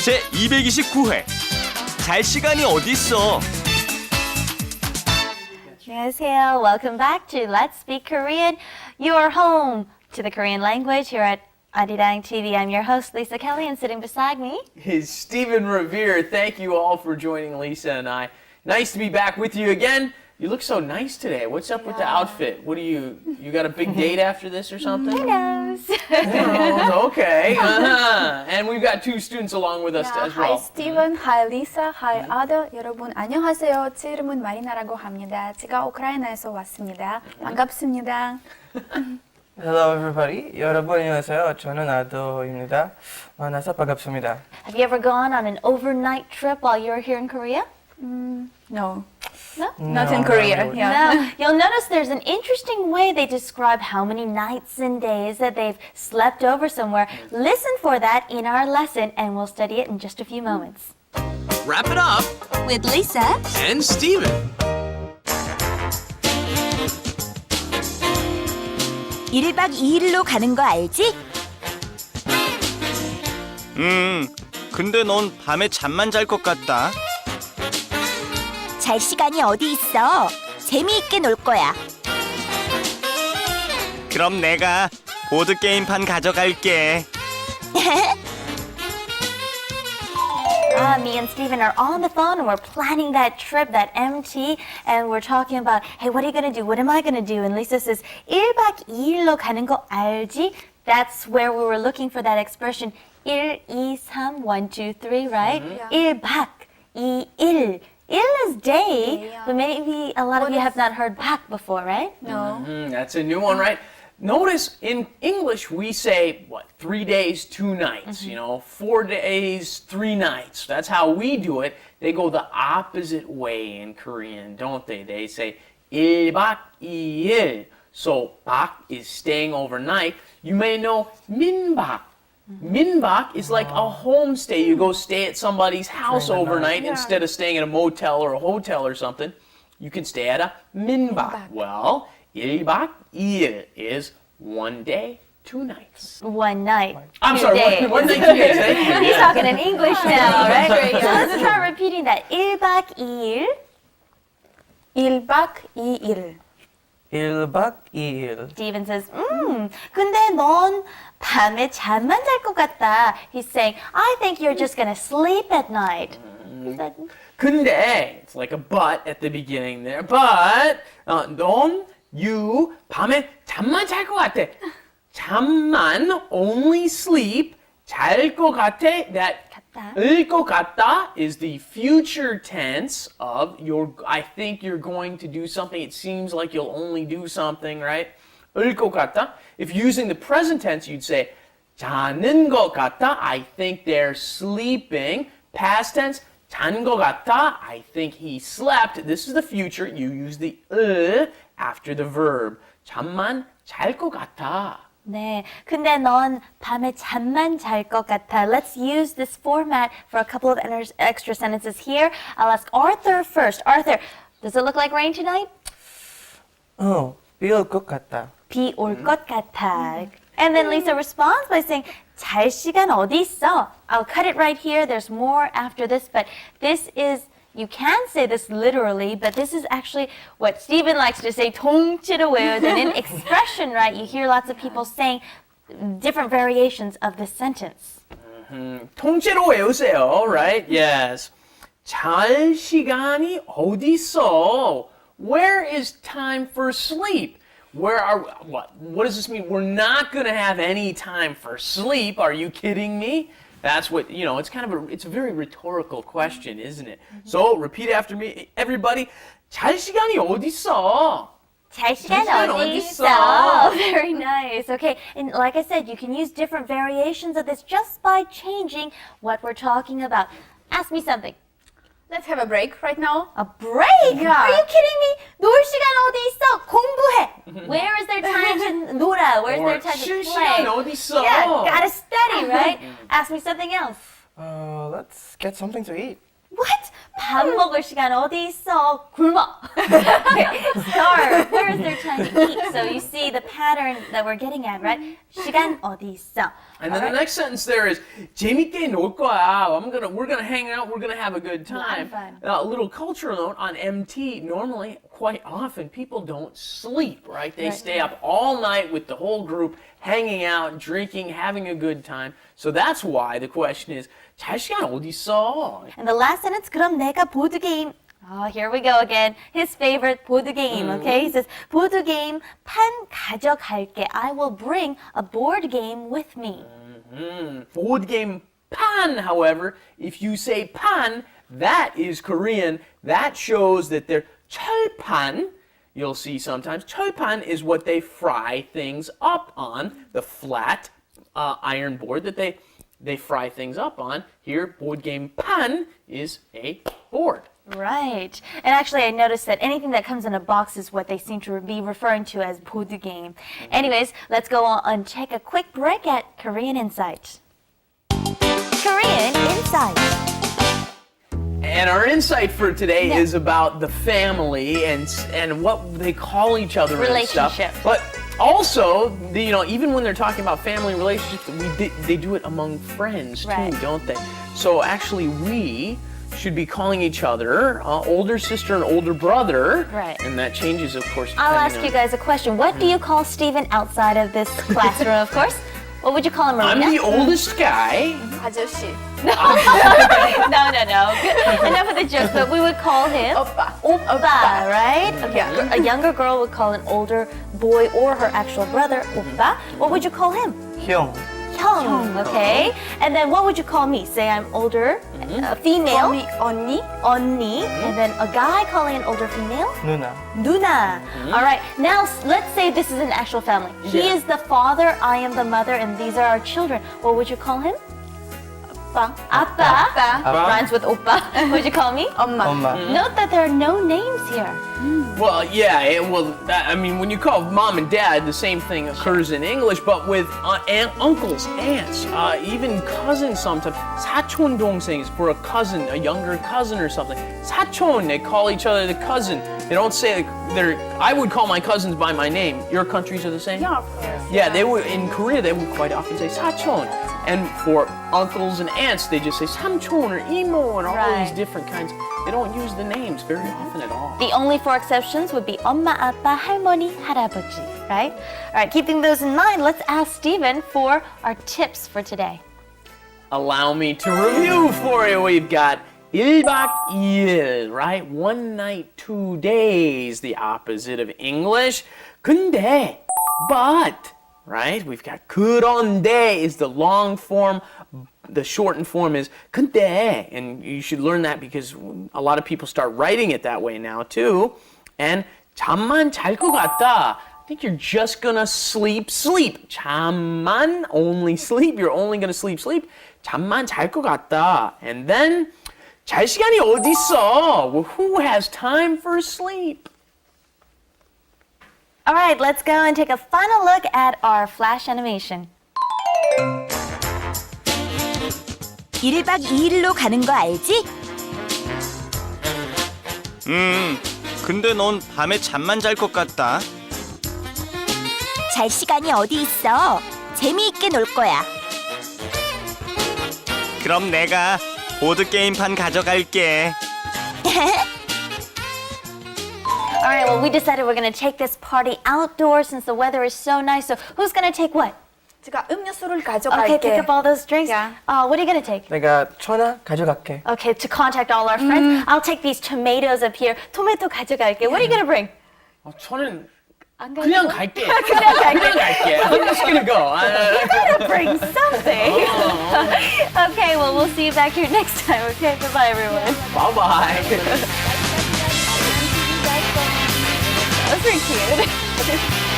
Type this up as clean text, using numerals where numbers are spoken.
제229회 잘 시간이 어딨어? 안녕하세요. Welcome back to Let's Speak Korean, your home to the Korean language here at Arirang TV. I'm your host, Lisa Kelly, and sitting beside me is Stephen Revere. Thank you all for joining Lisa and I. Nice to be back with you again. You look so nice today. What's up with the outfit? What do you got a big date after this or something? Who knows? Oh, okay. And we've got two students along with us as well. Hi Steven, hi Lisa, hi Ada. 여러분 안녕하세요. 제 이름은 마리나라고 합니다. 제가 우크라이나에서 왔습니다. 반갑습니다. Hello everybody. 여러분 안녕하세요. 저는 아도입니다. 만나서 반갑습니다. Have you ever gone on an overnight trip while you were here in Korea? No. No? Not in Korea. Yeah. No. You'll notice there's an interesting way they describe how many nights and days that they've slept over somewhere. Listen for that in our lesson, and we'll study it in just a few moments. Wrap it up With Lisa and Steven. 1박 2일로 가는 거 알지? 근데 넌 밤에 잠만 잘 것 같다. 잘 시간이 어디 있어? 재미있게 놀 거야. 그럼 내가 보드게임판 가져갈게. Me and Steven are on the phone and we're planning that trip, that MT, and we're talking about, hey, what are you going to do? What am I going to do? And Lisa says, 1박 2일로 가는 거 알지? That's where we were looking for that expression, 1, 2, 3, 1, 2, 3, right? 1박 2일. Il is day, but maybe a lot of you have not heard 박 before, right? No. That's a new one, right? Notice in English we say, 3 days, 2 nights, 4 days, 3 nights. That's how we do it. They go the opposite way in Korean, don't they? They say 1박 2일. So 박 is staying overnight. You may know 민박. Minbak is like a homestay. You go stay at somebody's house overnight instead of staying at a motel or a hotel or something. You can stay at a minbak. Well, 1박 2일 is 1 day, 2 nights. 1 night. I'm 2 sorry, days. 1 day, 2 days. Thank you. He's talking in English now, right? Great. So let's try repeating that. 1박 2일. 1박 2일. 1박 2일. Steven says, 근데 넌 밤에 잠만 잘 것 같다. He's saying, I think you're just gonna sleep at night. He said, 근데, it's like a but at the beginning there. But, 넌, you, 밤에 잠만 잘 것 같아. 잠만, only sleep, 잘 것 같아, that 을 것 같다 is the future tense of I think you're going to do something. It seems like you'll only do something, right? 을 것 같다. If using the present tense, you'd say 자는 것 같다. I think they're sleeping. Past tense, 잔 것 같다. I think he slept. This is the future. You use the after the verb. 잠만 잘 것 같아. 네, 근데 넌 밤에 잠만 잘 것 같아. Let's use this format for a couple of extra sentences here. I'll ask Arthur first. Arthur, does it look like rain tonight? 비 올 것 같다. 비 올 것 같아. And then Lisa responds by saying, 잘 시간 어디 있어? I'll cut it right here. There's more after this, but this is, you can say this literally, but this is actually what Stephen likes to say, 통째로 외워야 되는 expression, right? You hear lots of people saying different variations of this sentence. 통째로 외우세요, right? Yes. 잘 시간이 어디 있어? Where is time for sleep? What does this mean? We're not going to have any time for sleep. Are you kidding me? That's what, it's a very rhetorical question, isn't it? So, repeat after me, everybody. 잘 시간이 어디 있어? 잘 시간 시간 어디 어디 있어? 있어? Very nice. Okay, and like I said, you can use different variations of this just by changing what we're talking about. Ask me something. Let's have a break right now. A break? Yeah. Are you kidding me? 놀 시간 어디 있어? 공부해. Where is there time to 놀아? Where's there time to 쉴 play? 시간 어디 있어? Yeah, gotta study, right? Ask me something else. Let's get something to eat. What? 밥 먹을 시간 어디 있어? 굶어. Starve. Where is their time to eat? So you see the pattern that we're getting at, right? 시간 어디 있어? And then the next sentence there is 재미있게 놀 거야. We're gonna hang out. We're gonna have a good time. fun. A little cultural note on MT. Normally, quite often, people don't sleep. Right? They stay up all night with the whole group, hanging out, drinking, having a good time. So that's why the question is 잘 시간 어디 있어? And the last sentence, 그럼 내가 보드게임. Oh, here we go again. His favorite 보드게임, okay? He says, 보드게임 판 가져갈게. I will bring a board game with me. Board game pan, however, if you say pan, that is Korean. That shows that they're 철판. You'll see sometimes. 철판 is what they fry things up on, the flat iron board that they fry things up on. Here, board game pan is a board. Right. And actually, I noticed that anything that comes in a box is what they seem to be referring to as 보드게임. Anyways, let's go on and take a quick break at Korean Insight. Korean Insight. And our insight for today is about the family and what they call each other and stuff. Relationship. But also, even when they're talking about family relationships, they do it among friends too, Right. don't they? So actually, we should be calling each other older sister and older brother. Right. And that changes, of course. I'll depending ask you on- guys a question. What do you call Stephen outside of this classroom, of course? What would you call him, I'm Marina? the oldest guy. 아저씨. No. Good. Enough of the jokes, but we would call him Oppa, right? Okay. A younger girl would call an older boy or her actual brother Oppa. What would you call him? 형, Hyung, okay? And then what would you call me? Say I'm older, a female, 언니. 언니, and then a guy calling an older female, 누나. Nuna. All right, now let's say this is an actual family. He Yeah. is the father, I am the mother, and these are our children. What would you call him? Appa. Rhymes with Oppa. What would you call me? 엄마. 엄마. Note that there are no names here. Well, yeah, when you call mom and dad, the same thing occurs in English, but with uncles, aunts, even cousins sometimes. 사촌 동생 is for a cousin, a younger cousin or something. 사촌, they call each other the cousin. They don't say I would call my cousins by my name. Your countries are the same? Yeah, of course. Yeah, they would, in Korea, they would quite often say 사촌. And for uncles and aunts, they just say 삼촌 or 이모 and all these Right. different kinds. They don't use the names very often at all. The only four exceptions would be 엄마, 아빠, 할머니, 할아버지, right? All right, keeping those in mind, let's ask Stephen for our tips for today. Allow me to review for you. We've got 1박 2일, right? 1 night, 2 days, the opposite of English. 근데, but, right? We've got 그런데 is the long form. The shortened form is 근데, and you should learn that because a lot of people start writing it that way now too. And 잠만 잘 것 같다. I think you're just gonna sleep. 잠만, only sleep. You're only gonna sleep. 잠만 잘 것 같다. And then 잘 시간이 어딨어? Well, who has time for sleep? All right, let's go and take a final look at our flash animation. 1박 2일로 가는 거 알지? 근데 넌 밤에 잠만 잘 것 같다. 잘 시간이 어디 있어? 재미있게 놀 거야. 그럼 내가 보드게임판 가져갈게. All right, well, we decided we're going to take this party outdoors since the weather is so nice. So who's going to take what? 제가 음료수를 Okay, 가져갈게. pick up all those drinks. Yeah. What are you going to take? 내가 전화 가져갈게. Okay, to contact all our friends. I'll take these tomatoes up here. 토마토 가져갈게. What are you going to bring? 저는 안 그냥 가지고? 갈게. 그냥 갈게. I'm just gonna go. Bring something. Okay, well, we'll see you back here next time. Okay, bye-bye, everyone. Bye-bye. That was pretty cute.